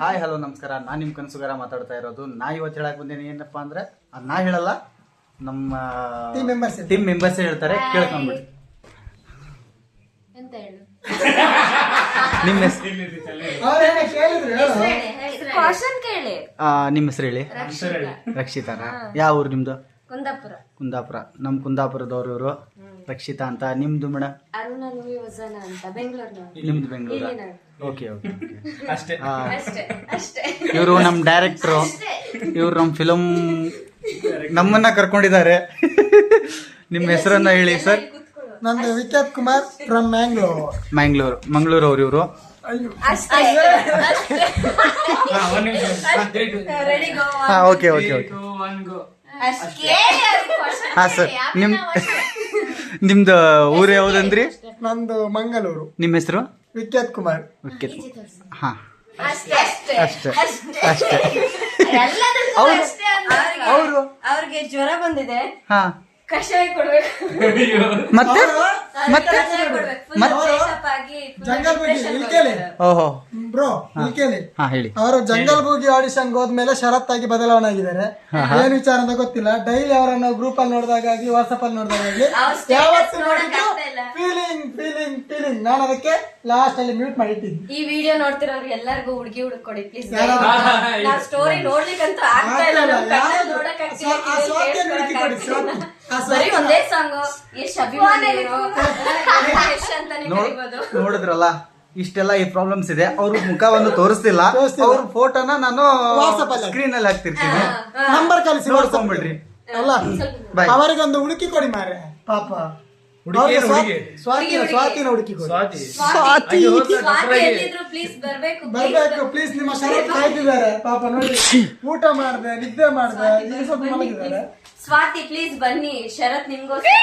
Hi hello ನಮಸ್ಕಾರ. ನಾನು ನಿಮ್ಮ ಕನಸುಗಾರ ಮಾತಾಡ್ತಾ ಇರೋದು. ನಾ ಇವತ್ತು ಹೇಳಕ್ ಬಂದೇನಿ ಏನಪ್ಪಾ ಅಂದ್ರೆ ಅದು ನಾ ಹೇಳಲ್ಲ, ನಮ್ಮ ಟೀಮ್ ಮೆಂಬರ್ಸ್ ಹೇಳ್ತಾರೆ, ಕೇಳ್ಕೊಂಡ್ಬಿಡಿ. ನಿಮ್ಮ ಹೆಸರು ಹೇಳಿ. ರಕ್ಷಿತಾನ? ಯಾವ ಊರು ನಿಮ್ದು? ಕುಂದಾಪುರ. ನಮ್ಮ ಕುಂದಾಪುರದವ್ರು ಇವರು. ರಕ್ಷಿತಾ ಅಂತ. ನಿಮ್ದು ಮೇಡಮ್? ನಿಮ್ದು ಬೆಂಗಳೂರು. ಓಕೆ. ಇವರು ನಮ್ಮ ಡೈರೆಕ್ಟ್ರು. ಇವ್ರು ನಮ್ಮ ಫಿಲಮ್ ನಮ್ಮನ್ನ ಕರ್ಕೊಂಡಿದ್ದಾರೆ. ನಿಮ್ಮ ಹೆಸರನ್ನ ಹೇಳಿ ಸರ್. ನಂದು ವಿಖ್ಯಾತ್ ಕುಮಾರ್ ಫ್ರಮ್ ಮಂಗಳೂರು ಅವ್ರು ಇವರು. ಓಕೆ. ಹಾ ಸರ್, ನಿಮ್ದು ಊರು ಯಾವ್ದಂದ್ರಿ? ನಂದು ಮಂಗಳೂರು. ನಿಮ್ಮ ಹೆಸರು? ವಿಖ್ಯಾತ್ ಕುಮಾರ್. ಹಾ ಅಷ್ಟೇ. ಅವ್ರಿಗೆ ಜ್ವರ ಬಂದಿದೆ, ಹಾ ಕಷಾಯ ಕೊಡ್ಬೇಕು. ಮತ್ತೆ ಜಂಗಲ್ ಬೂಗಿ ಇಲ್ಕೇಳಿ. ಓಹೋ ಬ್ರೋ ಇಲ್ಕೇಳಿ. ಹಾ ಹೇಳಿ. ಅವರು ಜಂಗಲ್ ಬೂಗಿ ಆಡಿಷನ್ ಹೋದ್ಮೇಲೆ ಷರತ್ತಾಗಿ ಬದಲಾವಣೆ ಆಗಿದ್ದಾರೆ. ಏನ್ ವಿಚಾರ ಅಂತ ಗೊತ್ತಿಲ್ಲ. ಡೈಲಿ ಅವರನ್ನು ಗ್ರೂಪ್ ಅಲ್ಲಿ ನೋಡಿದಾಗಲಿ ವಾಟ್ಸ್ಆಪ್ ಅಲ್ಲಿ ನೋಡಿದಾಗಲಿ ಯಾವತ್ತು ನೋಡಿದ್ರು ಫೀಲಿಂಗ್ ನಾನು ಅದಕ್ಕೆ ಲಾಸ್ಟ್ ಅಲ್ಲಿ ಮ್ಯೂಟ್ ಮಾಡಿಟ್ಟಿದ್ದೆ. ಈ ವಿಡಿಯೋ ನೋಡ್ತಿರೋರು ಎಲ್ಲರಿಗೂ ಹುಡುಗಿ ಹುಡುಕೊಡಿ ಪ್ಲೀಸ್. ಸ್ಟೋರಿ ನೋಡ್ಲಿಕ್ಕಂತೂ ಆಗ್ತಾ ಇಲ್ಲ, ನೋಡಕ್ ಬರೀ ಒಂದೇ ಸಾಂಗ್. ಎಷ್ಟು ಅಭಿಮಾನಿ ನೋಡಿದ್ರಲ್ಲ, ಇಷ್ಟೆಲ್ಲ ಈ ಪ್ರಾಬ್ಲಮ್ಸ್ ಇದೆ. ಅವ್ರ ಮುಖವನ್ನು ತೋರಿಸ್ತಿಲ್ಲ, ಅವ್ರ ಫೋಟೋನ ನಾನು ಸ್ಕ್ರೀನ್ ಅಲ್ಲಿ ಹಾಕ್ತಿರ್ತೀನಿ. ನಂಬರ್ ಕಲಿಸಿ ನೋಡ್ಕೊಂಡ್ಬಿಡ್ರಿ. ಅಲ್ಲ ಅವರಿಗೊಂದು ಹುಡುಕಿ ಕೊಡಿ ಮಾರೆ ಪಾಪ. ಸ್ವಾತಿನ ಹುಡುಕಿ ಕೊಡಿ. ಬರ್ಬೇಕು ಪ್ಲೀಸ್. ನಿಮ್ಮ ಶರತ್ ಕಾಯ್ತಿದ್ದಾರೆ ಪಾಪ. ನೋಡಿ ಊಟ ಮಾಡ್ದೆ, ನಿದ್ದೆ ಮಾಡ್ದೆ, ಈಗ ಸ್ವಲ್ಪ ಮಲಗಿದ್ದಾರೆ. ಸ್ವಾತಿ ಪ್ಲೀಸ್ ಬನ್ನಿ. ಶರತ್ ನಿಮ್ಗೋಸ್ಕರ